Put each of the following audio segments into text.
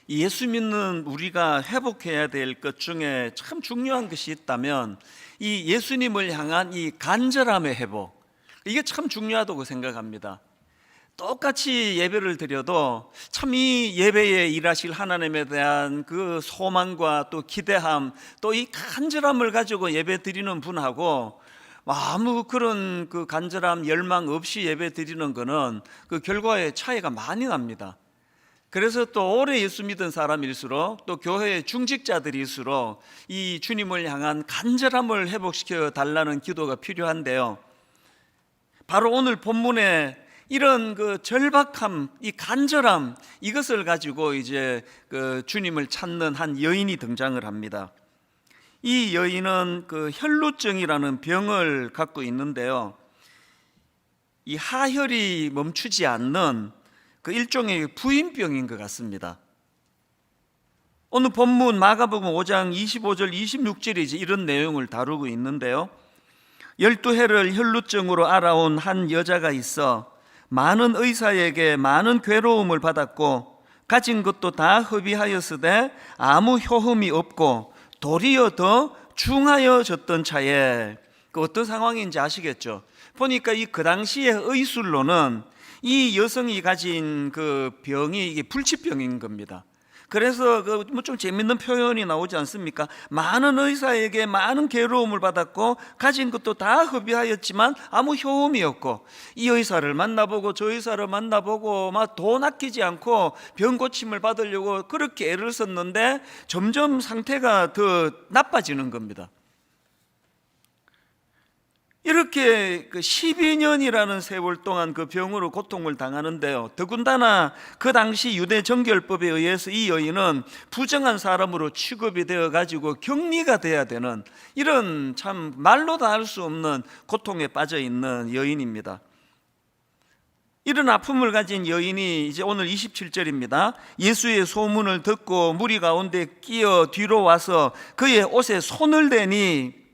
예수 믿는 우리가 회복해야 될 것 중에 참 중요한 것이 있다면 이 예수님을 향한 이 간절함의 회복, 이게 참 중요하다고 생각합니다. 똑같이 예배를 드려도 참 이 예배에 일하실 하나님에 대한 그 소망과 또 기대함, 또 이 간절함을 가지고 예배 드리는 분하고 아무 그런 그 간절함, 열망 없이 예배 드리는 거는 그 결과의 차이가 많이 납니다. 그래서 또 오래 예수 믿은 사람일수록 또 교회의 중직자들일수록 이 주님을 향한 간절함을 회복시켜 달라는 기도가 필요한데요, 바로 오늘 본문에 이런 그 절박함, 이 간절함, 이것을 가지고 이제 그 주님을 찾는 한 여인이 등장을 합니다. 이 여인은 그 혈루증이라는 병을 갖고 있는데요, 이 하혈이 멈추지 않는 그 일종의 부인병인 것 같습니다. 오늘 본문 마가복음 5장 25절 26절에 이제 이런 내용을 다루고 있는데요, 12해를 혈루증으로 알아온 한 여자가 있어 많은 의사에게 많은 괴로움을 받았고 가진 것도 다 허비하였으되 아무 효험이 없고 도리어 더 중하여졌던 차에, 그 어떤 상황인지 아시겠죠? 보니까 그 당시의 의술로는 이 여성이 가진 그 병이 이게 불치병인 겁니다. 그래서 그 뭐 좀 재밌는 표현이 나오지 않습니까? 많은 의사에게 많은 괴로움을 받았고 가진 것도 다 허비하였지만 아무 효험이 없고, 이 의사를 만나보고 저 의사를 만나보고 막 돈 아끼지 않고 병 고침을 받으려고 그렇게 애를 썼는데 점점 상태가 더 나빠지는 겁니다. 이렇게 그 12년이라는 세월 동안 그 병으로 고통을 당하는데요, 더군다나 그 당시 유대 정결법에 의해서 이 여인은 부정한 사람으로 취급이 되어 가지고 격리가 돼야 되는 이런 참 말로 다 할 수 없는 고통에 빠져 있는 여인입니다. 이런 아픔을 가진 여인이 이제 오늘 27절입니다. 예수의 소문을 듣고 무리 가운데 끼어 뒤로 와서 그의 옷에 손을 대니,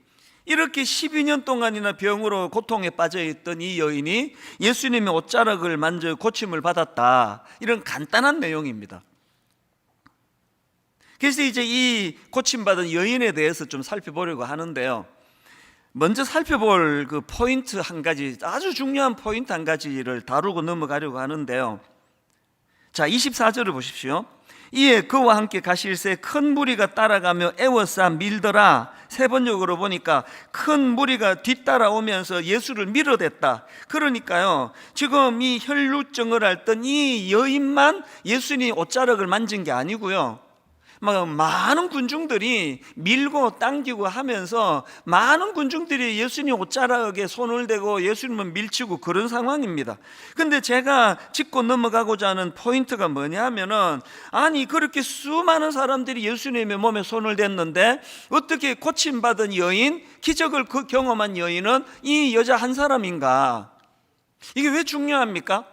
이렇게 12년 동안이나 병으로 고통에 빠져있던 이 여인이 예수님의 옷자락을 만져 고침을 받았다, 이런 간단한 내용입니다. 그래서 이제 이 고침받은 여인에 대해서 좀 살펴보려고 하는데요, 먼저 살펴볼 그 포인트 한 가지, 아주 중요한 포인트 한 가지를 다루고 넘어가려고 하는데요, 자 24절을 보십시오. 이에 그와 함께 가실새 큰 무리가 따라가며 애워싸 밀더라. 세 번역으로 보니까 큰 무리가 뒤따라오면서 예수를 밀어댔다. 그러니까요, 지금 이 혈루증을 앓던 이 여인만 예수님 옷자락을 만진 게 아니고요, 막 많은 군중들이 밀고 당기고 하면서 많은 군중들이 예수님 옷자락에 손을 대고 예수님을 밀치고 그런 상황입니다. 근데 제가 짚고 넘어가고자 하는 포인트가 뭐냐면은, 아니 그렇게 수많은 사람들이 예수님의 몸에 손을 댔는데 어떻게 고침받은 여인, 기적을 경험한 여인은 이 여자 한 사람인가? 이게 왜 중요합니까?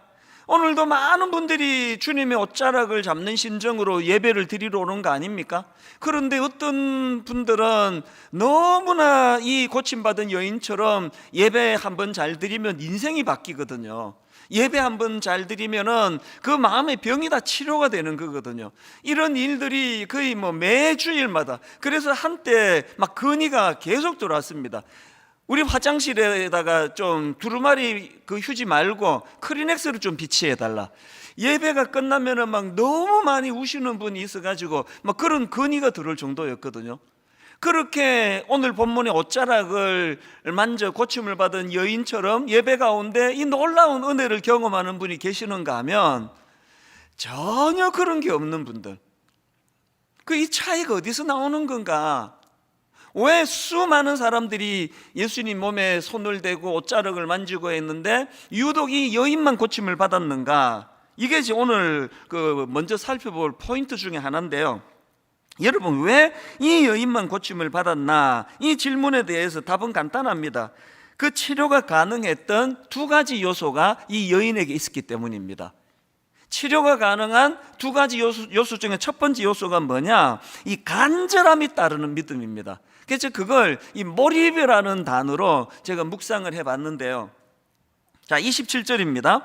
오늘도 많은 분들이 주님의 옷자락을 잡는 심정으로 예배를 드리러 오는 거 아닙니까? 그런데 어떤 분들은 너무나 이 고침받은 여인처럼 예배 한번 잘 드리면 인생이 바뀌거든요. 예배 한번 잘 드리면은 그 마음의 병이 다 치료가 되는 거거든요. 이런 일들이 거의 뭐 매주일마다, 그래서 한때 막 건의가 계속 들어왔습니다. 우리 화장실에다가 좀 두루마리 그 휴지 말고 크리넥스를 좀 비치해달라. 예배가 끝나면은 막 너무 많이 우시는 분이 있어가지고 막 그런 건의가 들어올 정도였거든요. 그렇게 오늘 본문의 옷자락을 만져 고침을 받은 여인처럼 예배 가운데 이 놀라운 은혜를 경험하는 분이 계시는가 하면 전혀 그런 게 없는 분들, 그 이 차이가 어디서 나오는 건가? 왜 수많은 사람들이 예수님 몸에 손을 대고 옷자락을 만지고 했는데 유독 이 여인만 고침을 받았는가? 이게 오늘 그 먼저 살펴볼 포인트 중에 하나인데요, 여러분 왜 이 여인만 고침을 받았나? 이 질문에 대해서 답은 간단합니다. 그 치료가 가능했던 두 가지 요소가 이 여인에게 있었기 때문입니다. 치료가 가능한 두 가지 요소 중에 첫 번째 요소가 뭐냐? 이 간절함이 따르는 믿음입니다. 그래서 그걸 이 몰입이라는 단어로 제가 묵상을 해봤는데요, 자, 27절입니다.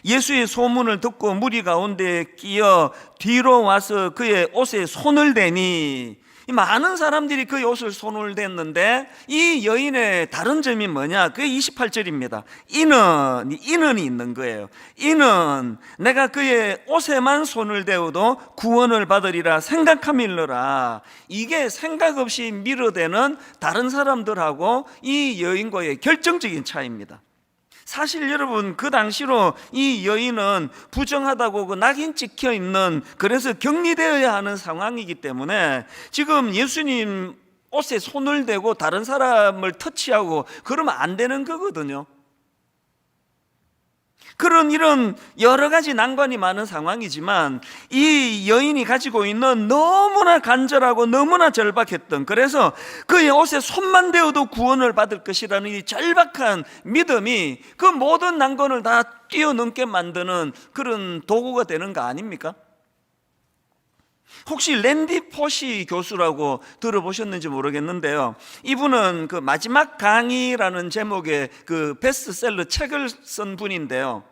예수의 소문을 듣고 무리 가운데 끼어 뒤로 와서 그의 옷에 손을 대니, 많은 사람들이 그의 옷을 손을 댔는데 이 여인의 다른 점이 뭐냐? 그게 28절입니다. 이는이 있는 거예요. 이는 내가 그의 옷에만 손을 대어도 구원을 받으리라 생각함일러라. 이게 생각 없이 밀어대는 다른 사람들하고 이 여인과의 결정적인 차이입니다. 사실 여러분, 그 당시로 이 여인은 부정하다고 그 낙인 찍혀 있는, 그래서 격리되어야 하는 상황이기 때문에 지금 예수님 옷에 손을 대고 다른 사람을 터치하고 그러면 안 되는 거거든요. 그런 이런 여러 가지 난관이 많은 상황이지만 이 여인이 가지고 있는 너무나 간절하고 너무나 절박했던, 그래서 그의 옷에 손만 대어도 구원을 받을 것이라는 이 절박한 믿음이 그 모든 난관을 다 뛰어넘게 만드는 그런 도구가 되는 거 아닙니까? 혹시 랜디 포시 교수라고 들어보셨는지 모르겠는데요, 이분은 그 마지막 강의라는 제목의 그 베스트셀러 책을 쓴 분인데요,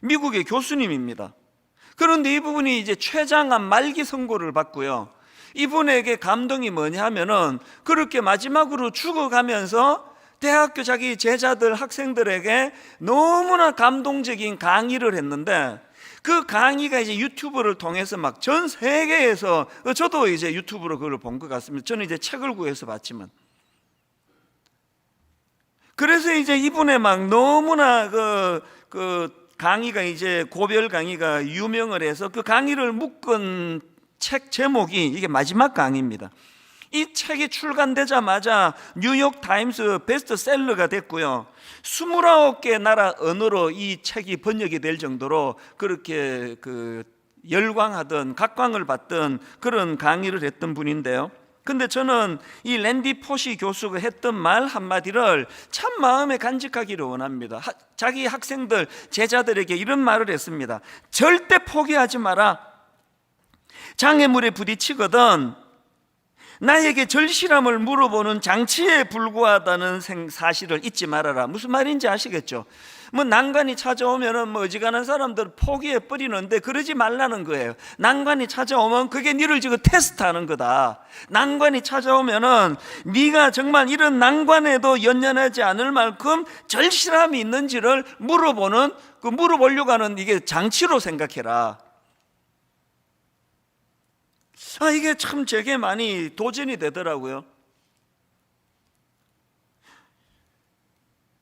미국의 교수님입니다. 그런데 이분이 이제 췌장암 말기 선고를 받고요, 이분에게 감동이 뭐냐 하면은 그렇게 마지막으로 죽어가면서 대학교 자기 제자들, 학생들에게 너무나 감동적인 강의를 했는데, 그 강의가 이제 유튜브를 통해서 막 전 세계에서, 저도 이제 유튜브로 그걸 본 것 같습니다. 저는 이제 책을 구해서 봤지만. 그래서 이제 이분의 막 너무나 그 강의가 이제 고별 강의가 유명을 해서 그 강의를 묶은 책 제목이 이게 마지막 강의입니다. 이 책이 출간되자마자 뉴욕 타임스 베스트셀러가 됐고요, 29개 나라 언어로 이 책이 번역이 될 정도로 그렇게 그 열광하던, 각광을 받던 그런 강의를 했던 분인데요, 근데 저는 이 랜디 포시 교수가 했던 말 한마디를 참 마음에 간직하기를 원합니다. 자기 학생들, 제자들에게 이런 말을 했습니다. 절대 포기하지 마라. 장애물에 부딪히거든 나에게 절실함을 물어보는 장치에 불과하다는 사실을 잊지 말아라. 무슨 말인지 아시겠죠? 뭐 난관이 찾아오면은 뭐 어지간한 사람들 포기해 버리는데 그러지 말라는 거예요. 난관이 찾아오면 그게 니를 지금 테스트하는 거다. 난관이 찾아오면은 네가 정말 이런 난관에도 연연하지 않을 만큼 절실함이 있는지를 물어보는, 그 물어보려고 하는 이게 장치로 생각해라. 이게 참 제게 많이 도전이 되더라고요.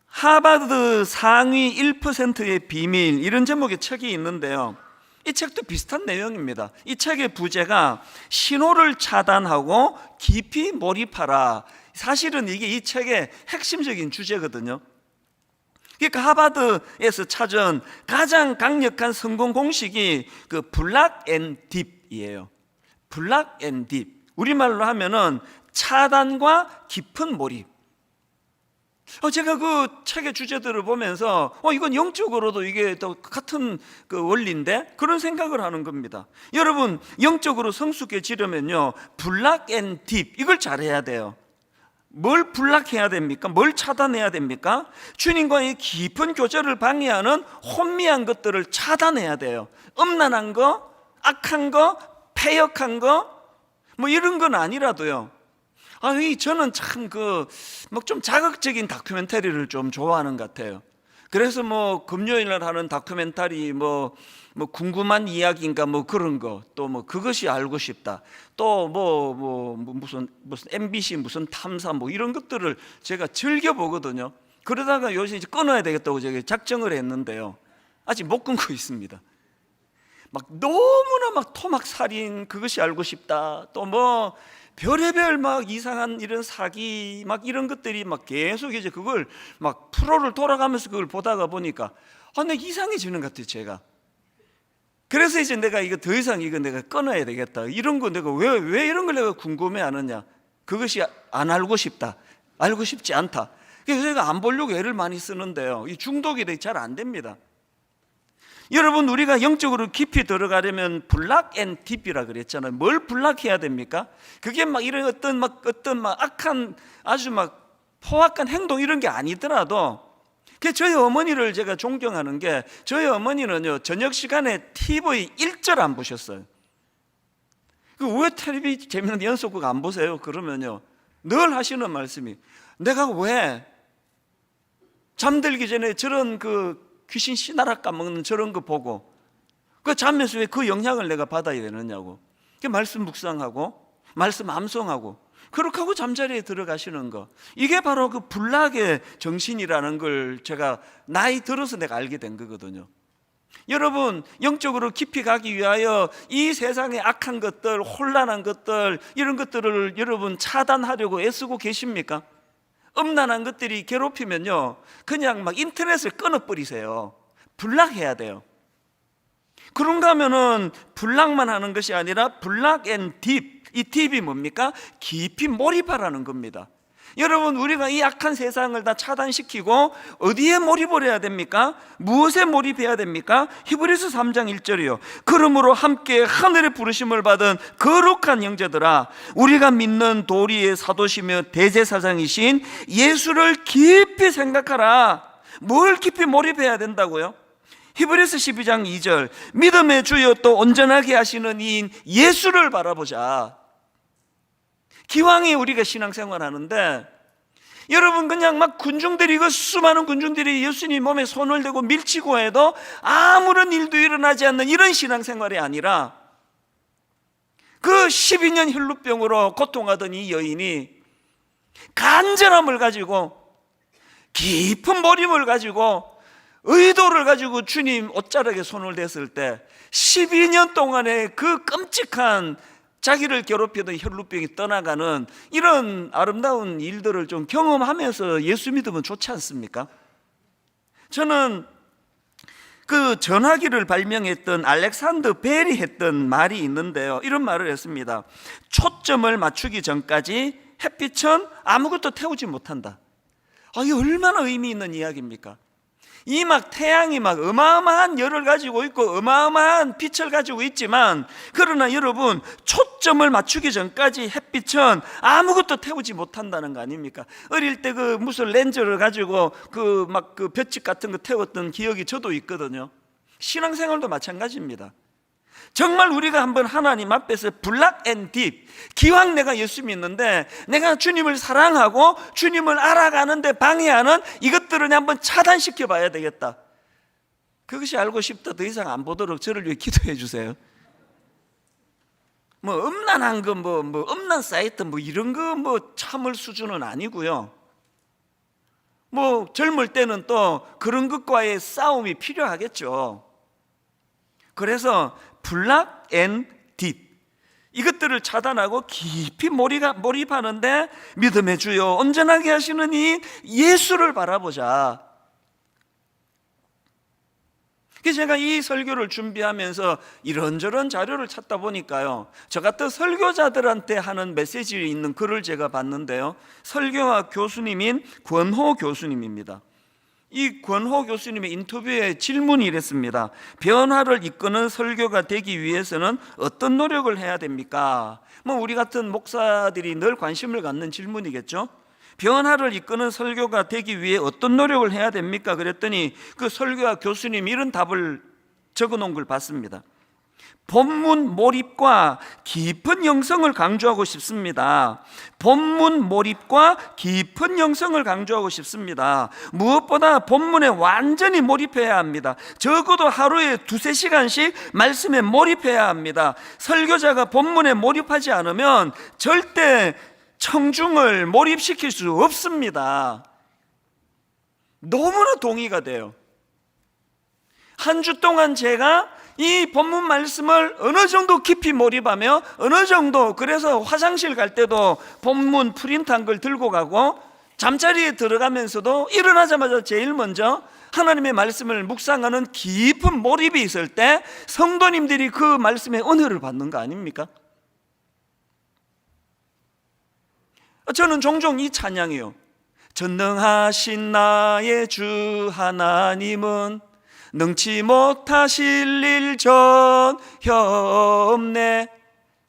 하버드 상위 1%의 비밀, 이런 제목의 책이 있는데요, 이 책도 비슷한 내용입니다. 이 책의 부제가 신호를 차단하고 깊이 몰입하라. 사실은 이게 이 책의 핵심적인 주제거든요. 그러니까 하버드에서 찾은 가장 강력한 성공 공식이 그 블락 앤 딥이에요. 블락 앤 딥, 우리말로 하면은 차단과 깊은 몰입. 제가 그 책의 주제들을 보면서 이건 영적으로도 이게 또 같은 그 원리인데, 그런 생각을 하는 겁니다. 여러분, 영적으로 성숙해지려면요, 블락 앤 딥, 이걸 잘해야 돼요. 뭘 블락해야 됩니까? 뭘 차단해야 됩니까? 주님과의 깊은 교제를 방해하는 혼미한 것들을 차단해야 돼요. 음란한 거, 악한 거, 패역한 거, 뭐 이런 건 아니라도요. 저는 참 좀 자극적인 다큐멘터리를 좀 좋아하는 것 같아요. 그래서 뭐 금요일날 하는 다큐멘터리 뭐 궁금한 이야기인가 뭐 그런 거, 또 뭐 그것이 알고 싶다, 또 무슨 MBC 무슨 탐사 뭐 이런 것들을 제가 즐겨 보거든요. 그러다가 요새 이제 끊어야 되겠다고 제가 작정을 했는데요, 아직 못 끊고 있습니다. 막 너무나 막 토막 살인, 그것이 알고 싶다, 또 뭐 별의별 막 이상한 이런 사기 막 이런 것들이 막 계속 이제 그걸 막 프로를 돌아가면서 그걸 보다가 보니까 내가 이상해지는 것 같아요, 제가. 그래서 이제 내가 이거 더 이상 이거 내가 끊어야 되겠다. 이런 거 내가 왜 이런 걸 내가 궁금해 하느냐? 그것이 안 알고 싶다, 알고 싶지 않다. 그래서 제가 안 보려고 애를 많이 쓰는데요, 이 중독이 잘 안 됩니다. 여러분, 우리가 영적으로 깊이 들어가려면 블락 앤 딥이라 그랬잖아요. 뭘 블락해야 됩니까? 그게 막 이런 어떤 악한, 아주 막 포악한 행동 이런 게 아니더라도 저희 어머니를 제가 존경하는 게, 저희 어머니는요 저녁 시간에 TV 1절 안 보셨어요. 왜 텔레비 재밌는 연속극 안 보세요? 그러면요 늘 하시는 말씀이, 내가 왜 잠들기 전에 저런 그 귀신 씨나락 까먹는 저런 거 보고 그 자면서 왜 그 영향을 내가 받아야 되느냐고. 말씀 묵상하고 말씀 암송하고 그렇게 하고 잠자리에 들어가시는 거, 이게 바로 그 불락의 정신이라는 걸 제가 나이 들어서 내가 알게 된 거거든요. 여러분, 영적으로 깊이 가기 위하여 이 세상의 악한 것들, 혼란한 것들, 이런 것들을 여러분 차단하려고 애쓰고 계십니까? 음란한 것들이 괴롭히면요 그냥 막 인터넷을 끊어버리세요. 불락해야 돼요. 그런가 하면은 불락만 하는 것이 아니라 불락 앤 딥, 이 딥이 뭡니까? 깊이 몰입하라는 겁니다. 여러분, 우리가 이 악한 세상을 다 차단시키고 어디에 몰입을 해야 됩니까? 무엇에 몰입해야 됩니까? 히브리서 3장 1절이요 그러므로 함께 하늘의 부르심을 받은 거룩한 형제들아, 우리가 믿는 도리의 사도시며 대제사장이신 예수를 깊이 생각하라. 뭘 깊이 몰입해야 된다고요? 히브리서 12장 2절 믿음의 주여 또 온전하게 하시는 이인 예수를 바라보자. 기왕에 우리가 신앙생활 하는데 여러분, 그냥 막 군중들이, 그 수많은 군중들이 예수님 몸에 손을 대고 밀치고 해도 아무런 일도 일어나지 않는 이런 신앙생활이 아니라, 그 12년 혈루병으로 고통하던 이 여인이 간절함을 가지고, 깊은 몰입을 가지고, 의도를 가지고 주님 옷자락에 손을 댔을 때 12년 동안의 그 끔찍한 자기를 괴롭히던 혈루병이 떠나가는 이런 아름다운 일들을 좀 경험하면서 예수 믿으면 좋지 않습니까? 저는 그 전화기를 발명했던 알렉산더 벨이 했던 말이 있는데요, 이런 말을 했습니다. 초점을 맞추기 전까지 햇빛은 아무것도 태우지 못한다. 이게 얼마나 의미 있는 이야기입니까? 이 막 태양이 막 어마어마한 열을 가지고 있고 어마어마한 빛을 가지고 있지만, 그러나 여러분, 초점을 맞추기 전까지 햇빛은 아무것도 태우지 못한다는 거 아닙니까? 어릴 때 그 무슨 렌즈를 가지고 그 막 그 볏짚 같은 거 태웠던 기억이 저도 있거든요. 신앙생활도 마찬가지입니다. 정말 우리가 한번 하나님 앞에서 블락 앤 딥, 기왕 내가 예수 믿는데 내가 주님을 사랑하고 주님을 알아가는데 방해하는 이것들을 한번 차단시켜 봐야 되겠다. 그것이 알고 싶다. 더 이상 안 보도록 저를 위해 기도해 주세요. 뭐 음란한 거, 뭐 음란 사이트 뭐 이런 거 뭐 참을 수준은 아니고요. 뭐 젊을 때는 또 그런 것과의 싸움이 필요하겠죠. 그래서 블락 앤 딥, 이것들을 차단하고 깊이 몰입하는데 믿음의 주여 온전하게 하시는 이 예수를 바라보자. 그래서 제가 이 설교를 준비하면서 이런저런 자료를 찾다 보니까요, 저 같은 설교자들한테 하는 메시지에 있는 글을 제가 봤는데요, 설교학 교수님인 권호 교수님입니다. 이 권호 교수님의 인터뷰에 질문이 이랬습니다. 변화를 이끄는 설교가 되기 위해서는 어떤 노력을 해야 됩니까? 뭐 우리 같은 목사들이 늘 관심을 갖는 질문이겠죠. 변화를 이끄는 설교가 되기 위해 어떤 노력을 해야 됩니까? 그랬더니 그 설교학 교수님이 이런 답을 적어 놓은 걸 봤습니다. 본문 몰입과 깊은 영성을 강조하고 싶습니다. 본문 몰입과 깊은 영성을 강조하고 싶습니다. 무엇보다 본문에 완전히 몰입해야 합니다. 적어도 하루에 2-3시간씩 말씀에 몰입해야 합니다. 설교자가 본문에 몰입하지 않으면 절대 청중을 몰입시킬 수 없습니다. 너무나 동의가 돼요. 한 주 동안 제가 이 본문 말씀을 어느 정도 깊이 몰입하며 어느 정도, 그래서 화장실 갈 때도 본문 프린트한 걸 들고 가고 잠자리에 들어가면서도 일어나자마자 제일 먼저 하나님의 말씀을 묵상하는 깊은 몰입이 있을 때 성도님들이 그 말씀의 은혜를 받는 거 아닙니까? 저는 종종 이 찬양이요, 전능하신 나의 주 하나님은 능치 못하실 일 전혀 없네.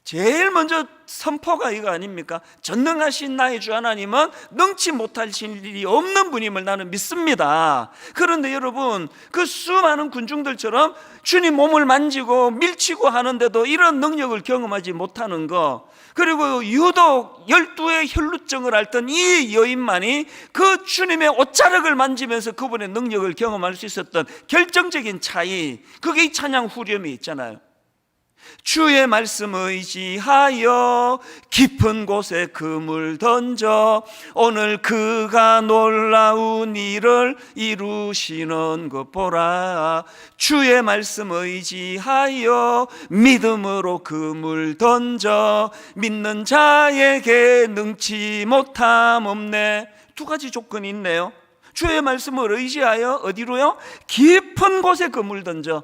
제일 먼저 선포가 이거 아닙니까? 전능하신 나의 주 하나님은 능치 못하실 일이 없는 분임을 나는 믿습니다. 그런데 여러분, 그 수많은 군중들처럼 주님 몸을 만지고 밀치고 하는데도 이런 능력을 경험하지 못하는 거, 그리고 유독 12의 혈루증을 앓던 이 여인만이 그 주님의 옷자락을 만지면서 그분의 능력을 경험할 수 있었던 결정적인 차이, 그게 이 찬양 후렴이 있잖아요. 주의 말씀 의지하여 깊은 곳에 그물 던져 오늘 그가 놀라운 일을 이루시는 것 보라. 주의 말씀 의지하여 믿음으로 그물 던져 믿는 자에게 능치 못함 없네. 두 가지 조건이 있네요. 주의 말씀을 의지하여 어디로요? 깊은 곳에 그물 던져.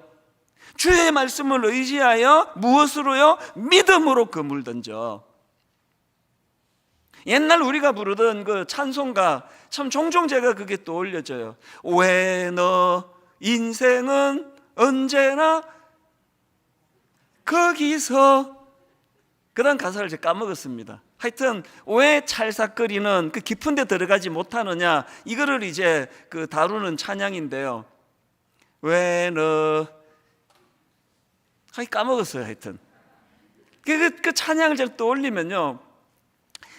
주의 말씀을 의지하여 무엇으로요? 믿음으로 그물 던져. 옛날 우리가 부르던 그 찬송가, 참 종종 제가 그게 떠올려져요. 왜 너 인생은 언제나 거기서, 그런 가사를 제가 까먹었습니다. 하여튼 왜 찰싹거리는 그 깊은 데 들어가지 못하느냐, 이거를 이제 그 다루는 찬양인데요. 왜 너, 까먹었어요. 하여튼 그 찬양을 제가 떠올리면요,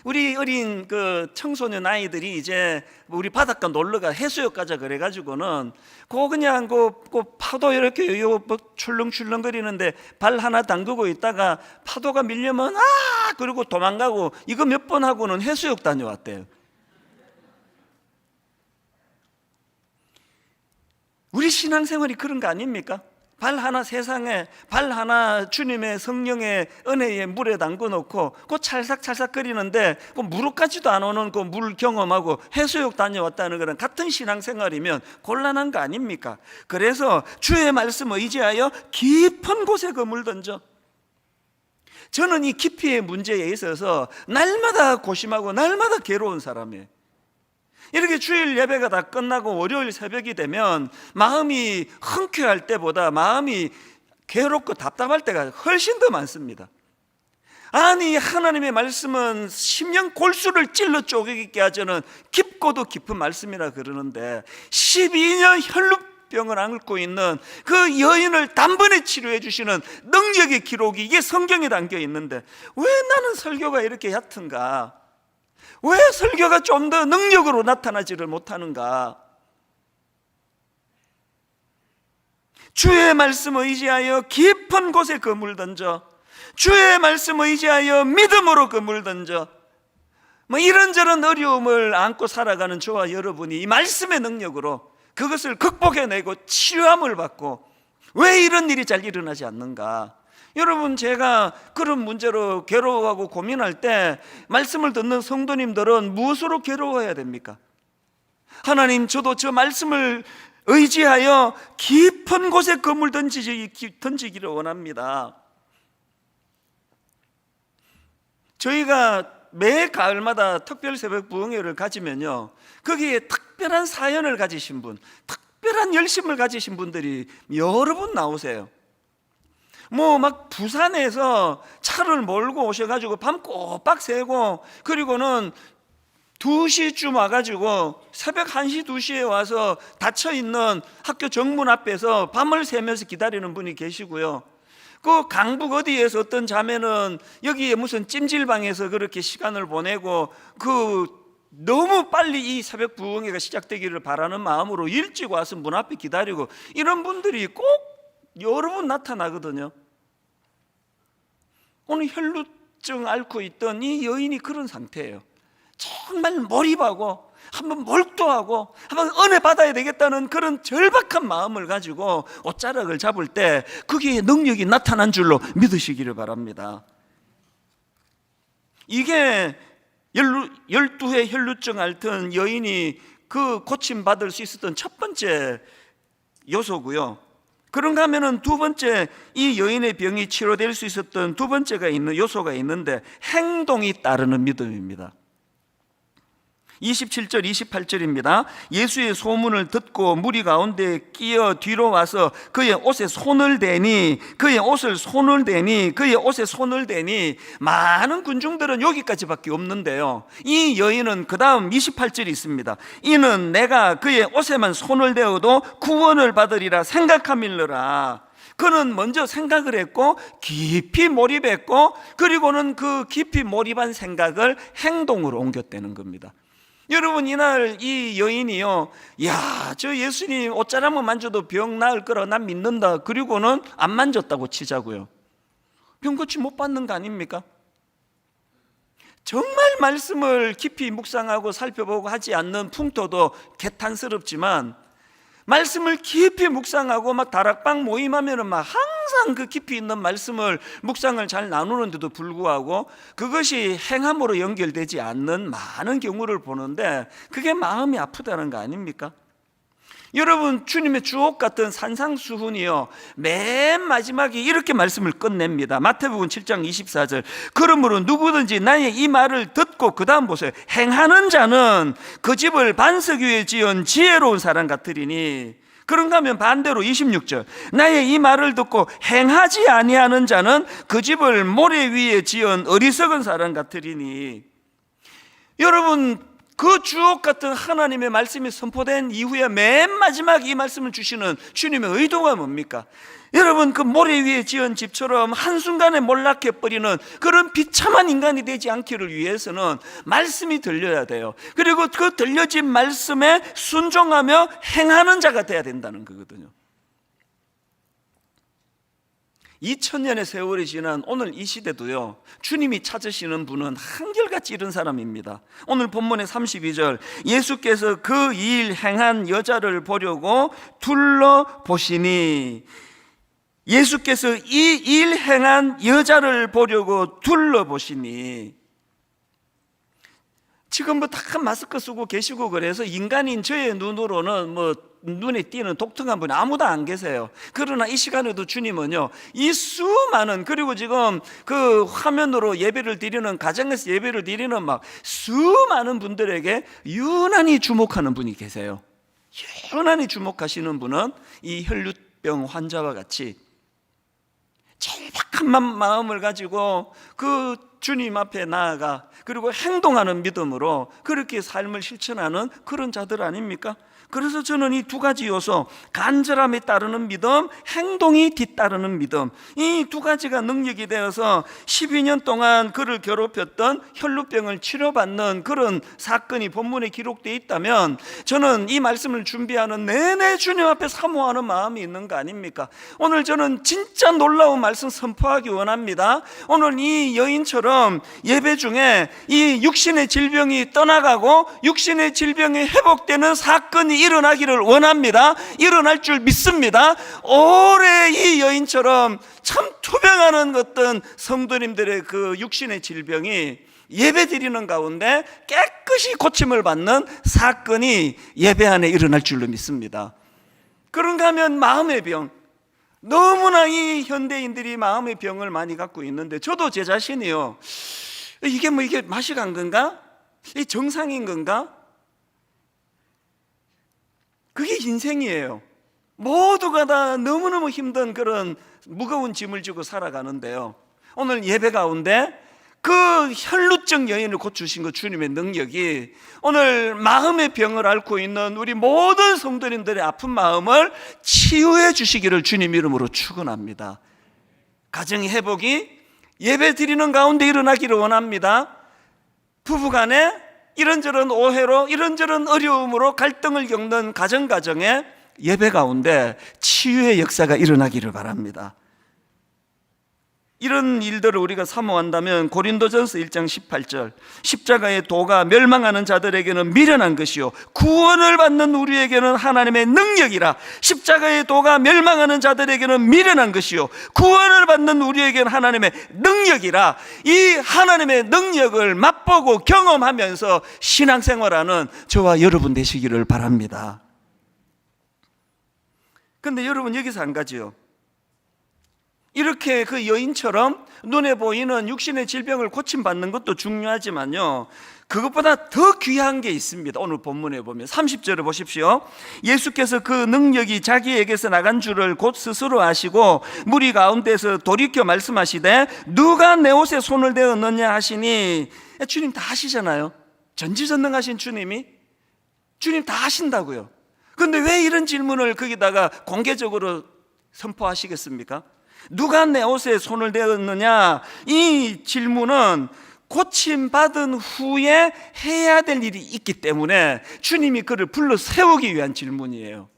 우리 어린 그 청소년 아이들이 이제 우리 바닷가 놀러가 해수욕 가자 그래가지고는 그냥 그 파도 이렇게 요 출렁출렁거리는데 발 하나 담그고 있다가 파도가 밀려면 그리고 도망가고, 이거 몇 번 하고는 해수욕 다녀왔대요. 우리 신앙생활이 그런 거 아닙니까? 발 하나 세상에, 발 하나 주님의 성령의 은혜의 물에 담궈 놓고 그 찰싹찰싹거리는데 그 무릎까지도 안 오는 그 물 경험하고 해수욕 다녀왔다는 거는 같은 신앙생활이면 곤란한 거 아닙니까? 그래서 주의 말씀 의지하여 깊은 곳에 그물 던져. 저는 이 깊이의 문제에 있어서 날마다 고심하고 날마다 괴로운 사람이에요. 이렇게 주일 예배가 다 끝나고 월요일 새벽이 되면 마음이 흔쾌할 때보다 마음이 괴롭고 답답할 때가 훨씬 더 많습니다. 아니, 하나님의 말씀은 심령 골수를 찔러 쪼개게 하자는 깊고도 깊은 말씀이라 그러는데 12년 혈루병을 앓고 있는 그 여인을 단번에 치료해 주시는 능력의 기록이 이게 성경에 담겨 있는데 왜 나는 설교가 이렇게 얕은가? 왜 설교가 좀 더 능력으로 나타나지를 못하는가? 주의 말씀 의지하여 깊은 곳에 그물 던져, 주의 말씀 의지하여 믿음으로 그물 던져. 이런저런 어려움을 안고 살아가는 저와 여러분이 이 말씀의 능력으로 그것을 극복해내고 치유함을 받고, 왜 이런 일이 잘 일어나지 않는가? 여러분, 제가 그런 문제로 괴로워하고 고민할 때 말씀을 듣는 성도님들은 무엇으로 괴로워해야 됩니까? 하나님, 저도 저 말씀을 의지하여 깊은 곳에 그물 던지기를 원합니다. 저희가 매 가을마다 특별 새벽 부흥회를 가지면요, 거기에 특별한 사연을 가지신 분, 특별한 열심을 가지신 분들이 여러 분 나오세요. 막 부산에서 차를 몰고 오셔가지고 밤 꼬박 새고, 그리고는 2시쯤 와가지고 새벽 1시, 2시에 와서 닫혀있는 학교 정문 앞에서 밤을 새면서 기다리는 분이 계시고요. 그 강북 어디에서 어떤 자매는 여기에 무슨 찜질방에서 그렇게 시간을 보내고, 너무 빨리 이 새벽 부흥회가 시작되기를 바라는 마음으로 일찍 와서 문 앞에 기다리고, 이런 분들이 꼭 여러 분 나타나거든요. 오늘 혈루증 앓고 있던 이 여인이 그런 상태예요. 정말 몰입하고 한번 몰두하고 한번 은혜 받아야 되겠다는 그런 절박한 마음을 가지고 옷자락을 잡을 때 거기에 능력이 나타난 줄로 믿으시기를 바랍니다. 이게 12회 혈루증 앓던 여인이 그 고침받을 수 있었던 첫 번째 요소고요. 그런가 하면은 두 번째, 이 여인의 병이 치료될 수 있었던 두 번째가 있는 요소가 있는데, 행동이 따르는 믿음입니다. 27절 28절입니다. 예수의 소문을 듣고 무리 가운데 끼어 뒤로 와서 그의 옷에 손을 대니 그의 옷에 손을 대니 많은 군중들은 여기까지밖에 없는데요, 이 여인은 그 다음 28절이 있습니다. 이는 내가 그의 옷에만 손을 대어도 구원을 받으리라 생각함일러라. 그는 먼저 생각을 했고 깊이 몰입했고, 그리고는 그 깊이 몰입한 생각을 행동으로 옮겼다는 겁니다. 여러분, 이날 이 여인이요, 야, 저 예수님 옷자락만 만져도 병 나을 거라 난 믿는다. 그리고는 안 만졌다고 치자고요. 병 고치 못 받는 거 아닙니까? 정말 말씀을 깊이 묵상하고 살펴보고 하지 않는 풍토도 개탄스럽지만, 말씀을 깊이 묵상하고 막 다락방 모임하면은 막 항상 그 깊이 있는 말씀을 묵상을 잘 나누는데도 불구하고 그것이 행함으로 연결되지 않는 많은 경우를 보는데, 그게 마음이 아프다는 거 아닙니까? 여러분, 주님의 주옥 같은 산상수훈이요, 맨 마지막에 이렇게 말씀을 끝냅니다. 마태복음 7장 24절. 그러므로 누구든지 나의 이 말을 듣고, 그 다음 보세요, 행하는 자는 그 집을 반석 위에 지은 지혜로운 사람 같으리니. 그런가 하면 반대로 26절. 나의 이 말을 듣고 행하지 아니하는 자는 그 집을 모래 위에 지은 어리석은 사람 같으리니. 여러분, 그 주옥 같은 하나님의 말씀이 선포된 이후에 맨 마지막 이 말씀을 주시는 주님의 의도가 뭡니까? 여러분, 그 모래 위에 지은 집처럼 한순간에 몰락해버리는 그런 비참한 인간이 되지 않기를 위해서는 말씀이 들려야 돼요. 그리고 그 들려진 말씀에 순종하며 행하는 자가 돼야 된다는 거거든요. 2000년의 세월이 지난 오늘 이 시대도요, 주님이 찾으시는 분은 한결같이 이런 사람입니다. 오늘 본문의 32절, 예수께서 그 일 행한 여자를 보려고 둘러보시니. 예수께서 이 일 행한 여자를 보려고 둘러보시니. 지금 뭐 다 마스크 쓰고 계시고 그래서 인간인 저의 눈으로는 뭐 눈에 띄는 독특한 분이 아무도 안 계세요. 그러나 이 시간에도 주님은요, 이 수많은, 그리고 지금 그 화면으로 예배를 드리는, 가정에서 예배를 드리는 막 수많은 분들에게 유난히 주목하는 분이 계세요. 유난히 주목하시는 분은 이 혈루병 환자와 같이 절박한 마음을 가지고 그 주님 앞에 나아가, 그리고 행동하는 믿음으로 그렇게 삶을 실천하는 그런 자들 아닙니까? 그래서 저는 이 두 가지 요소, 간절함에 따르는 믿음, 행동이 뒤따르는 믿음, 이 두 가지가 능력이 되어서 12년 동안 그를 괴롭혔던 혈루병을 치료받는 그런 사건이 본문에 기록되어 있다면, 저는 이 말씀을 준비하는 내내 주님 앞에 사모하는 마음이 있는 거 아닙니까? 오늘 저는 진짜 놀라운 말씀 선포하기 원합니다. 오늘 이 여인처럼 예배 중에 이 육신의 질병이 떠나가고 육신의 질병이 회복되는 사건이 일어나기를 원합니다. 일어날 줄 믿습니다. 올해 이 여인처럼 참 투병하는 어떤 성도님들의 그 육신의 질병이 예배 드리는 가운데 깨끗이 고침을 받는 사건이 예배 안에 일어날 줄로 믿습니다. 그런가 하면 마음의 병, 너무나 이 현대인들이 마음의 병을 많이 갖고 있는데, 저도 제 자신이요, 이게 맛이 간 건가? 이 정상인 건가? 그게 인생이에요. 모두가 다 너무너무 힘든 그런 무거운 짐을 지고 살아가는데요, 오늘 예배 가운데 그 혈루증 여인을 고치신 것, 주님의 능력이 오늘 마음의 병을 앓고 있는 우리 모든 성도님들의 아픈 마음을 치유해 주시기를 주님 이름으로 축원합니다. 가정의 회복이 예배 드리는 가운데 일어나기를 원합니다. 부부간에 이런저런 오해로, 이런저런 어려움으로 갈등을 겪는 가정에 예배 가운데 치유의 역사가 일어나기를 바랍니다. 이런 일들을 우리가 사모한다면 고린도전서 1장 18절, 십자가의 도가 멸망하는 자들에게는 미련한 것이요 구원을 받는 우리에게는 하나님의 능력이라. 십자가의 도가 멸망하는 자들에게는 미련한 것이요 구원을 받는 우리에게는 하나님의 능력이라. 이 하나님의 능력을 맛보고 경험하면서 신앙생활하는 저와 여러분 되시기를 바랍니다. 그런데 여러분, 여기서 한 가지요, 이렇게 그 여인처럼 눈에 보이는 육신의 질병을 고침받는 것도 중요하지만요, 그것보다 더 귀한 게 있습니다. 오늘 본문에 보면 30절을 보십시오. 예수께서 그 능력이 자기에게서 나간 줄을 곧 스스로 아시고 무리 가운데서 돌이켜 말씀하시되 누가 내 옷에 손을 대었느냐 하시니, 주님 다 하시잖아요. 전지전능하신 주님이, 주님 다 하신다고요. 그런데 왜 이런 질문을 거기다가 공개적으로 선포하시겠습니까? 누가 내 옷에 손을 대었느냐, 이 질문은 고침받은 후에 해야 될 일이 있기 때문에 주님이 그를 불러 세우기 위한 질문이에요.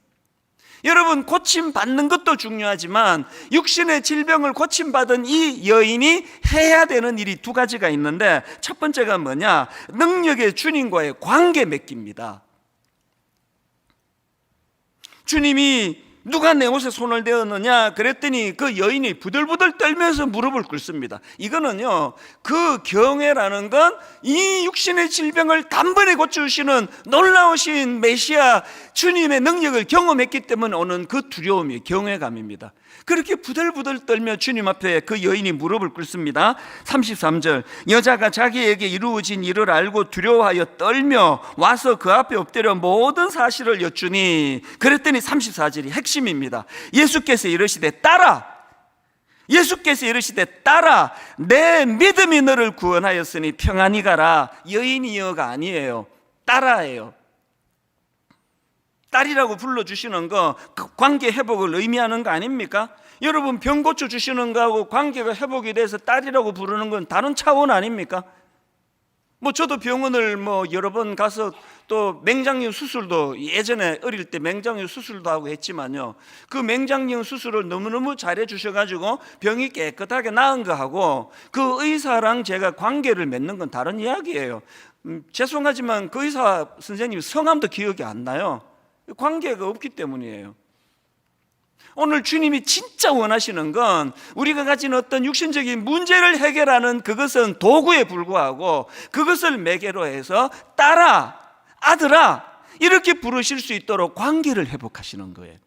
여러분, 고침받는 것도 중요하지만 육신의 질병을 고침받은 이 여인이 해야 되는 일이 두 가지가 있는데, 첫 번째가 뭐냐? 능력의 주님과의 관계 맺기입니다. 주님이 누가 내 옷에 손을 대었느냐 그랬더니 그 여인이 부들부들 떨면서 무릎을 꿇습니다. 이거는요, 그 경외라는 건 이 육신의 질병을 단번에 고쳐주시는 놀라우신 메시아 주님의 능력을 경험했기 때문에 오는 그 두려움이 경외감입니다. 그렇게 부들부들 떨며 주님 앞에 그 여인이 무릎을 꿇습니다. 33절, 여자가 자기에게 이루어진 일을 알고 두려워하여 떨며 와서 그 앞에 엎드려 모든 사실을 여쭈니, 그랬더니 34절이 핵심입니다. 예수께서 이르시되 따라, 예수께서 이르시되 따라, 내 믿음이 너를 구원하였으니 평안히 가라. 여인이여가 아니에요, 따라예요. 딸이라고 불러주시는 거 관계 회복을 의미하는 거 아닙니까? 여러분, 병 고쳐주시는 거하고 관계가 회복이 돼서 딸이라고 부르는 건 다른 차원 아닙니까? 저도 병원을 여러 번 가서 또 맹장염 수술도 예전에 어릴 때 맹장염 수술도 하고 했지만요, 그 맹장염 수술을 너무너무 잘해 주셔가지고 병이 깨끗하게 나은 거하고 그 의사랑 제가 관계를 맺는 건 다른 이야기예요. 죄송하지만 그 의사 선생님 성함도 기억이 안 나요. 관계가 없기 때문이에요. 오늘 주님이 진짜 원하시는 건 우리가 가진 어떤 육신적인 문제를 해결하는 그것은 도구에 불과하고, 그것을 매개로 해서 딸아, 아들아 이렇게 부르실 수 있도록 관계를 회복하시는 거예요.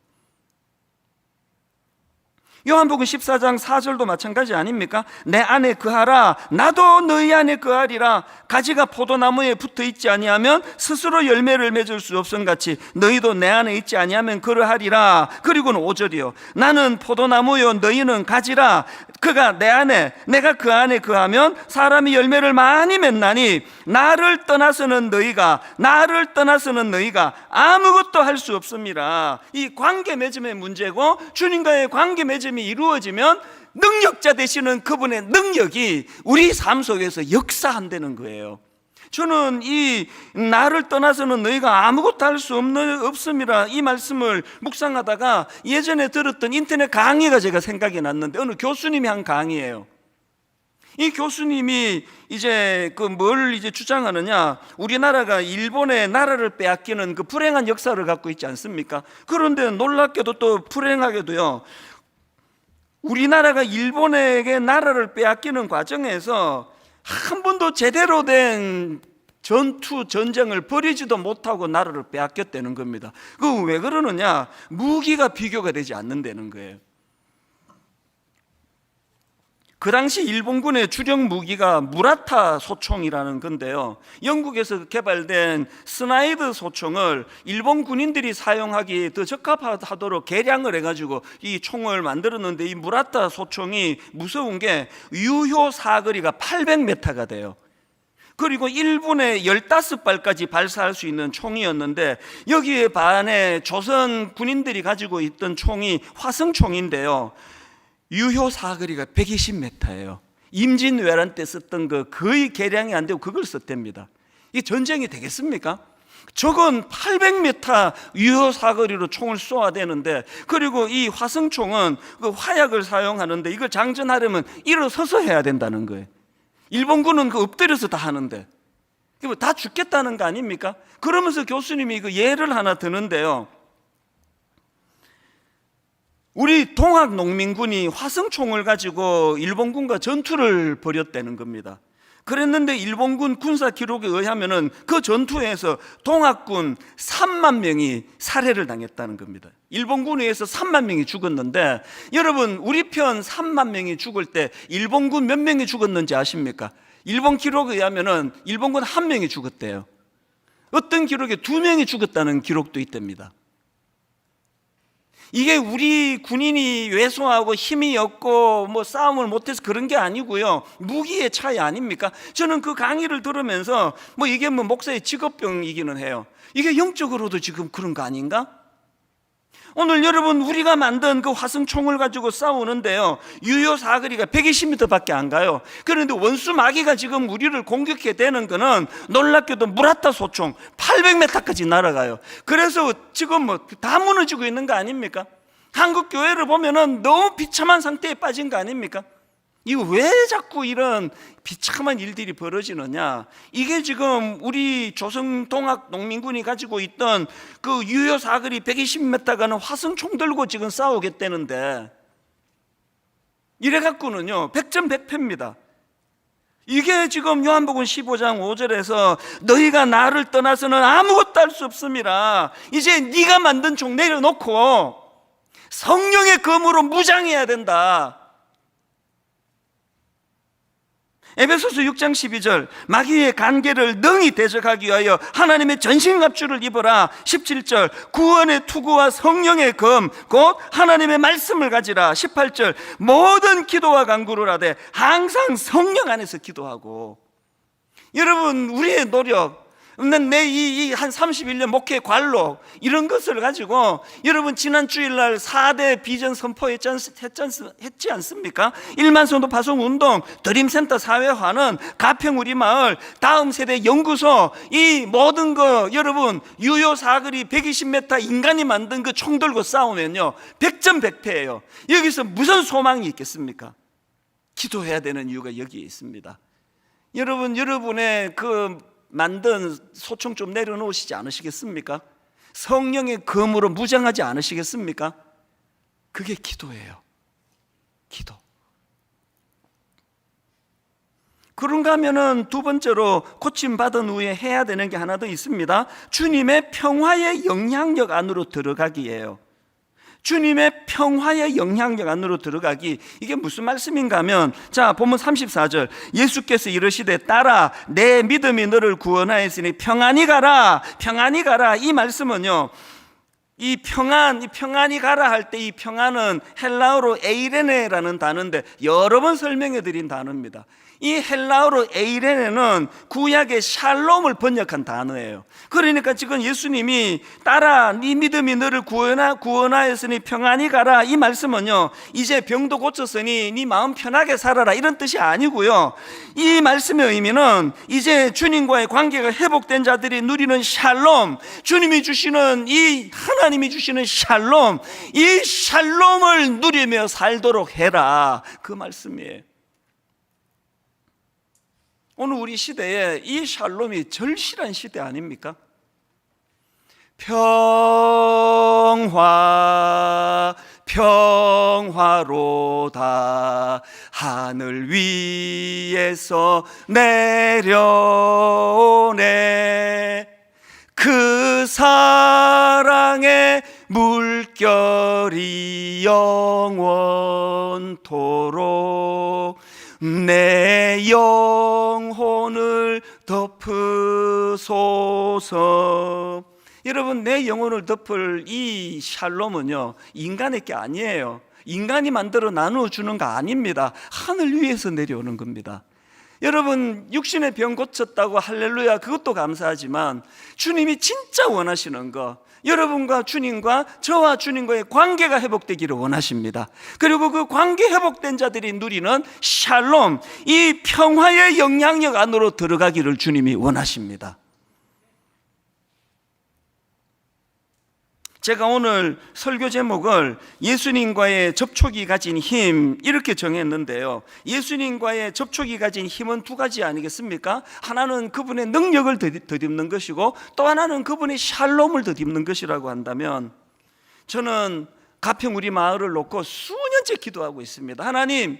요한복음 14장 4절도 마찬가지 아닙니까? 내 안에 거하라, 나도 너희 안에 거하리라. 가지가 포도나무에 붙어 있지 아니하면 스스로 열매를 맺을 수 없음같이 너희도 내 안에 있지 아니하면 그러하리라. 그리고는 5절이요, 나는 포도나무요 너희는 가지라. 그가 내 안에, 내가 그 안에 거하면 사람이 열매를 많이 맺나니 나를 떠나서는 너희가 아무것도 할 수 없습니다. 이 관계 맺음의 문제고, 주님과의 관계 맺음이 이루어지면 능력자 되시는 그분의 능력이 우리 삶 속에서 역사한다는 거예요. 저는 이 나를 떠나서는 너희가 아무것도 할 수 없습니다, 이 말씀을 묵상하다가 예전에 들었던 인터넷 강의가 제가 생각이 났는데, 어느 교수님이 한 강의예요. 이 교수님이 이제 뭘 주장하느냐, 우리나라가 일본의 나라를 빼앗기는 그 불행한 역사를 갖고 있지 않습니까? 그런데 놀랍게도 또 불행하게도요, 우리나라가 일본에게 나라를 빼앗기는 과정에서 한 번도 제대로 된 전쟁을 벌이지도 못하고 나라를 빼앗겼다는 겁니다. 그 왜 그러느냐? 무기가 비교가 되지 않는다는 거예요. 그 당시 일본군의 주력 무기가 무라타 소총이라는 건데요, 영국에서 개발된 스나이드 소총을 일본 군인들이 사용하기에 더 적합하도록 개량을 해가지고 이 총을 만들었는데, 이 무라타 소총이 무서운 게 유효 사거리가 800m가 돼요. 그리고 1분에 15발까지 발사할 수 있는 총이었는데, 여기에 반해 조선 군인들이 가지고 있던 총이 화성총인데요, 유효 사거리가 120m예요. 임진왜란 때 썼던 거 거의 개량이 안 되고 그걸 썼답니다. 이게 전쟁이 되겠습니까? 저건 800m 유효 사거리로 총을 쏘아야 되는데, 그리고 이 화성총은 그 화약을 사용하는데 이걸 장전하려면 일어서서 해야 된다는 거예요. 일본군은 엎드려서 다 하는데 다 죽겠다는 거 아닙니까? 그러면서 교수님이 그 예를 하나 드는데요, 우리 동학 농민군이 화성총을 가지고 일본군과 전투를 벌였다는 겁니다. 그랬는데 일본군 군사 기록에 의하면은 그 전투에서 동학군 3만 명이 살해를 당했다는 겁니다. 일본군에 의해서 3만 명이 죽었는데, 여러분 우리 편 3만 명이 죽을 때 일본군 몇 명이 죽었는지 아십니까? 일본 기록에 의하면은 일본군 1명이 죽었대요. 어떤 기록에 2명이 죽었다는 기록도 있답니다. 이게 우리 군인이 왜소하고 힘이 없고 뭐 싸움을 못해서 그런 게 아니고요, 무기의 차이 아닙니까? 저는 그 강의를 들으면서 뭐 이게 뭐 목사의 직업병이기는 해요. 이게 영적으로도 지금 그런 거 아닌가? 오늘 여러분 우리가 만든 그 화승총을 가지고 싸우는데요, 유효 사거리가 120m 밖에 안 가요. 그런데 원수 마귀가 지금 우리를 공격해 대는 거는 놀랍게도 무라타 소총 800m까지 날아가요. 그래서 지금 뭐 다 무너지고 있는 거 아닙니까? 한국 교회를 보면은 너무 비참한 상태에 빠진 거 아닙니까? 이거 왜 자꾸 이런 비참한 일들이 벌어지느냐? 이게 지금 우리 조선동학 농민군이 가지고 있던 그 유효 사거리 120m 가는 화승총 들고 지금 싸우겠다는데, 이래 갖고는요 100점 100패입니다. 이게 지금 요한복음 15장 5절에서 너희가 나를 떠나서는 아무것도 할 수 없음이라, 이제 네가 만든 총 내려놓고 성령의 검으로 무장해야 된다. 에베소서 6장 12절, 마귀의 간계를 능히 대적하기 위하여 하나님의 전신갑주를 입어라. 17절, 구원의 투구와 성령의 검 곧 하나님의 말씀을 가지라. 18절, 모든 기도와 간구를 하되 항상 성령 안에서 기도하고. 여러분 우리의 노력, 내 한 31년 목회 관록 이런 것을 가지고 여러분 지난 주일날 4대 비전 선포했지 않습니까? 1만 성도 파송 운동, 드림센터 사회화는, 가평 우리 마을, 다음 세대 연구소, 이 모든 거 여러분 유효 사거리 120m 인간이 만든 그 총 들고 싸우면요 100점 100패예요. 여기서 무슨 소망이 있겠습니까? 기도해야 되는 이유가 여기에 있습니다. 여러분 여러분의 그 만든 소총 좀 내려놓으시지 않으시겠습니까? 성령의 검으로 무장하지 않으시겠습니까? 그게 기도예요. 기도. 그런가 하면은 두 번째로 고침받은 후에 해야 되는 게 하나 더 있습니다. 주님의 평화의 영향력 안으로 들어가기예요. 주님의 평화의 영향력 안으로 들어가기, 이게 무슨 말씀인가 하면, 자 본문 34절, 예수께서 이르시되 딸아 내 믿음이 너를 구원하였으니 평안히 가라. 평안히 가라, 이 말씀은요, 이 평안히 가라 할 때 이 평안은 헬라어로 에이레네라는 단어인데 여러 번 설명해 드린 단어입니다. 이 헬라어로 에이레네는 구약의 샬롬을 번역한 단어예요. 그러니까 지금 예수님이 딸아 네 믿음이 너를 구원하였으니 평안히 가라, 이 말씀은요 이제 병도 고쳤으니 네 마음 편하게 살아라 이런 뜻이 아니고요, 이 말씀의 의미는 이제 주님과의 관계가 회복된 자들이 누리는 샬롬, 주님이 주시는 이 하나님이 주시는 샬롬, 이 샬롬을 누리며 살도록 해라, 그 말씀이에요. 오늘 우리 시대에 이 샬롬이 절실한 시대 아닙니까? 평화로다 하늘 위에서 내려오네, 그 사랑의 물결이 영원토록 내 영혼을 덮으소서. 여러분 내 영혼을 덮을 이 샬롬은요 인간의 게 아니에요. 인간이 만들어 나누어주는 거 아닙니다. 하늘 위에서 내려오는 겁니다. 여러분 육신의 병 고쳤다고 할렐루야, 그것도 감사하지만 주님이 진짜 원하시는 거, 여러분과 주님과 저와 주님과의 관계가 회복되기를 원하십니다. 그리고 그 관계 회복된 자들이 누리는 샬롬, 이 평화의 영향력 안으로 들어가기를 주님이 원하십니다. 제가 오늘 설교 제목을 예수님과의 접촉이 가진 힘 이렇게 정했는데요, 예수님과의 접촉이 가진 힘은 두 가지 아니겠습니까? 하나는 그분의 능력을 덧입는 것이고 또 하나는 그분의 샬롬을 덧입는 것이라고 한다면, 저는 가평 우리 마을을 놓고 수년째 기도하고 있습니다. 하나님,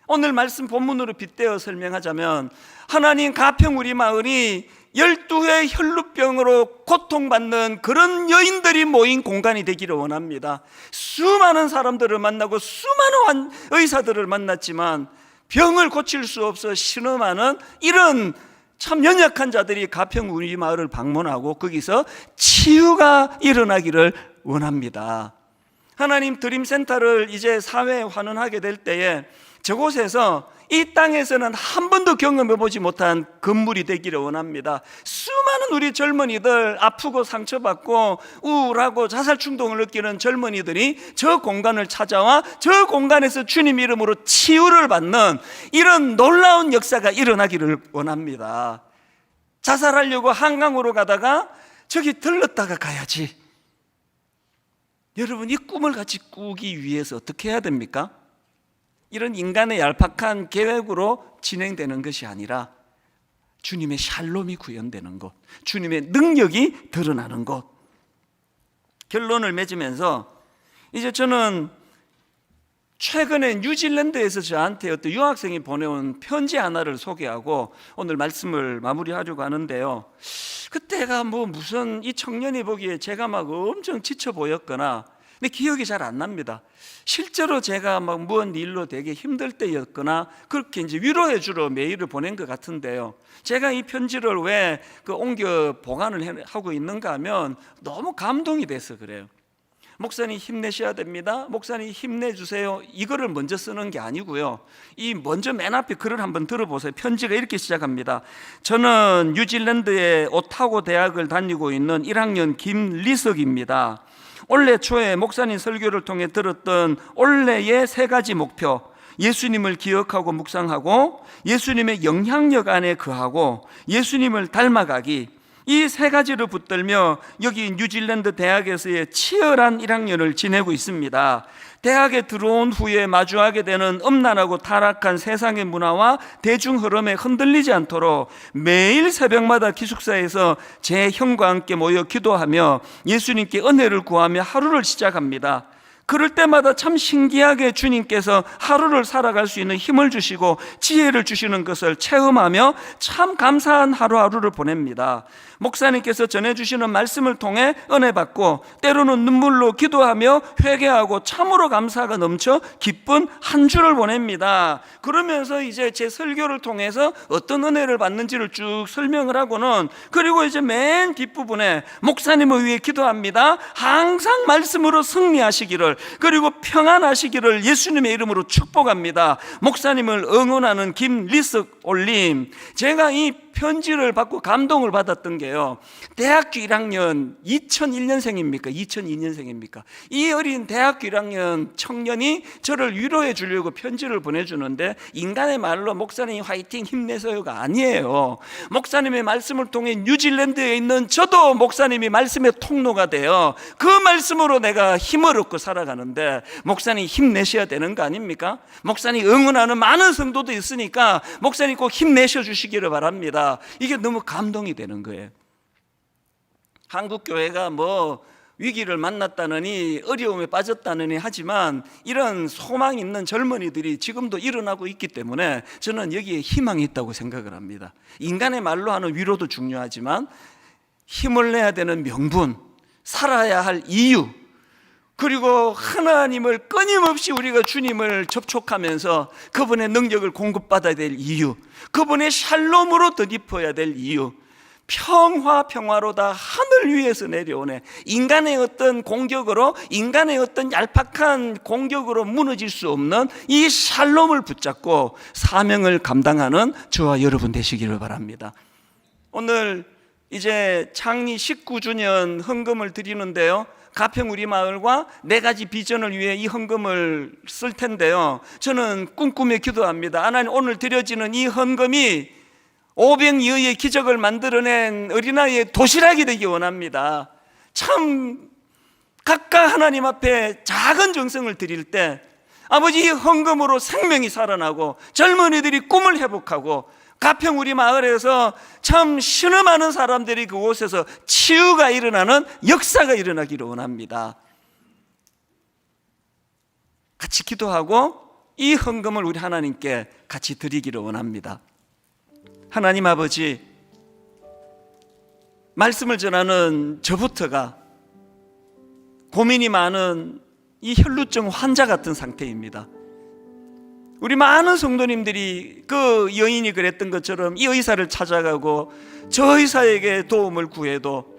오늘 말씀 본문으로 빗대어 설명하자면 하나님 가평 우리 마을이 12의 혈루병으로 고통받는 그런 여인들이 모인 공간이 되기를 원합니다. 수많은 사람들을 만나고 수많은 의사들을 만났지만 병을 고칠 수 없어 신음하는 이런 참 연약한 자들이 가평 우리 마을을 방문하고 거기서 치유가 일어나기를 원합니다. 하나님 드림센터를 이제 사회에 환원하게 될 때에 저곳에서 이 땅에서는 한 번도 경험해보지 못한 건물이 되기를 원합니다. 수많은 우리 젊은이들, 아프고 상처받고 우울하고 자살 충동을 느끼는 젊은이들이 저 공간을 찾아와 저 공간에서 주님 이름으로 치유를 받는 이런 놀라운 역사가 일어나기를 원합니다. 자살하려고 한강으로 가다가 저기 들렀다가 가야지. 여러분, 이 꿈을 같이 꾸기 위해서 어떻게 해야 됩니까? 이런 인간의 얄팍한 계획으로 진행되는 것이 아니라 주님의 샬롬이 구현되는 것, 주님의 능력이 드러나는 것. 결론을 맺으면서 이제 저는 최근에 뉴질랜드에서 저한테 어떤 유학생이 보내온 편지 하나를 소개하고 오늘 말씀을 마무리하려고 하는데요. 그때가 무슨 이 청년이 보기에 제가 막 엄청 지쳐 보였거나, 근데 기억이 잘 안 납니다. 실제로 제가 막 무언 일로 되게 힘들 때였거나 그렇게 이제 위로해 주러 메일을 보낸 것 같은데요. 제가 이 편지를 왜 옮겨 보관을 하고 있는가 하면 너무 감동이 돼서 그래요. 목사님 힘내셔야 됩니다. 목사님 힘내주세요. 이거를 먼저 쓰는 게 아니고요. 이 먼저 맨 앞에 글을 한번 들어보세요. 편지가 이렇게 시작합니다. 저는 뉴질랜드의 오타고 대학을 다니고 있는 1학년 김리석입니다. 올해 초에 목사님 설교를 통해 들었던 올해의 3가지 목표, 예수님을 기억하고 묵상하고 예수님의 영향력 안에 거하고 예수님을 닮아가기, 이 3가지를 붙들며 여기 뉴질랜드 대학에서의 치열한 1학년을 지내고 있습니다. 대학에 들어온 후에 마주하게 되는 음란하고 타락한 세상의 문화와 대중 흐름에 흔들리지 않도록 매일 새벽마다 기숙사에서 제 형과 함께 모여 기도하며 예수님께 은혜를 구하며 하루를 시작합니다. 그럴 때마다 참 신기하게 주님께서 하루를 살아갈 수 있는 힘을 주시고 지혜를 주시는 것을 체험하며 참 감사한 하루하루를 보냅니다. 목사님께서 전해주시는 말씀을 통해 은혜 받고 때로는 눈물로 기도하며 회개하고 참으로 감사가 넘쳐 기쁜 한 주를 보냅니다. 그러면서 이제 제 설교를 통해서 어떤 은혜를 받는지를 쭉 설명을 하고는, 그리고 이제 맨 뒷부분에 목사님을 위해 기도합니다. 항상 말씀으로 승리하시기를, 그리고 평안하시기를 예수님의 이름으로 축복합니다. 목사님을 응원하는 김리석 올림. 제가 이 편지를 받고 감동을 받았던 게요, 대학교 1학년 2001년생입니까? 2002년생입니까? 이 어린 대학교 1학년 청년이 저를 위로해 주려고 편지를 보내주는데, 인간의 말로 목사님 화이팅 힘내세요가 아니에요. 목사님의 말씀을 통해 뉴질랜드에 있는 저도 목사님이 말씀의 통로가 되어 그 말씀으로 내가 힘을 얻고 살아가는데, 목사님 힘내셔야 되는 거 아닙니까? 목사님 응원하는 많은 성도도 있으니까 목사님 꼭 힘내셔 주시기를 바랍니다. 이게 너무 감동이 되는 거예요. 한국 교회가 위기를 만났다느니 어려움에 빠졌다느니 하지만 이런 소망 있는 젊은이들이 지금도 일어나고 있기 때문에 저는 여기에 희망이 있다고 생각을 합니다. 인간의 말로 하는 위로도 중요하지만 힘을 내야 되는 명분, 살아야 할 이유, 그리고 하나님을 끊임없이 우리가 주님을 접촉하면서 그분의 능력을 공급받아야 될 이유, 그분의 샬롬으로 덧입어야 될 이유, 평화로다 하늘 위에서 내려오네. 인간의 어떤 공격으로, 인간의 어떤 얄팍한 공격으로 무너질 수 없는 이 샬롬을 붙잡고 사명을 감당하는 저와 여러분 되시기를 바랍니다. 오늘 이제 창립 19주년 헌금을 드리는데요, 가평 우리 마을과 4가지 비전을 위해 이 헌금을 쓸 텐데요, 저는 꿈꾸며 기도합니다. 하나님, 오늘 드려지는 이 헌금이 500여의 기적을 만들어낸 어린아이의 도시락이 되기 원합니다. 참 각각 하나님 앞에 작은 정성을 드릴 때 아버지, 이 헌금으로 생명이 살아나고 젊은이들이 꿈을 회복하고 가평 우리 마을에서 참 신음하는 사람들이 그곳에서 치유가 일어나는 역사가 일어나기를 원합니다. 같이 기도하고 이 헌금을 우리 하나님께 같이 드리기를 원합니다. 하나님 아버지, 말씀을 전하는 저부터가 고민이 많은 이 혈루증 환자 같은 상태입니다. 우리 많은 성도님들이 그 여인이 그랬던 것처럼 이 의사를 찾아가고 저 의사에게 도움을 구해도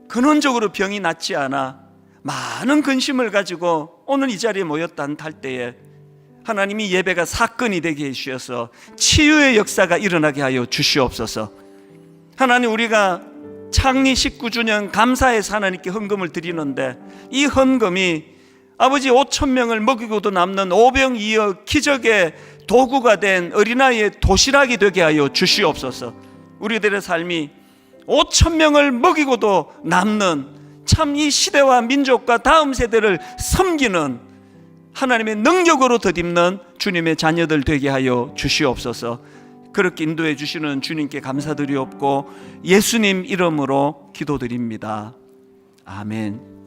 근원적으로 병이 낫지 않아 많은 근심을 가지고 오늘 이 자리에 모였다 할 때에 하나님이 예배가 사건이 되게 해주셔서 치유의 역사가 일어나게 하여 주시옵소서. 하나님, 우리가 창리 19주년 감사해서 하나님께 헌금을 드리는데 이 헌금이 아버지 5,000명을 먹이고도 남는 오병이어 기적의 도구가 된 어린아이의 도시락이 되게 하여 주시옵소서. 우리들의 삶이 5,000명을 먹이고도 남는 참 이 시대와 민족과 다음 세대를 섬기는 하나님의 능력으로 덧입는 주님의 자녀들 되게 하여 주시옵소서. 그렇게 인도해 주시는 주님께 감사드리옵고 예수님 이름으로 기도드립니다. 아멘.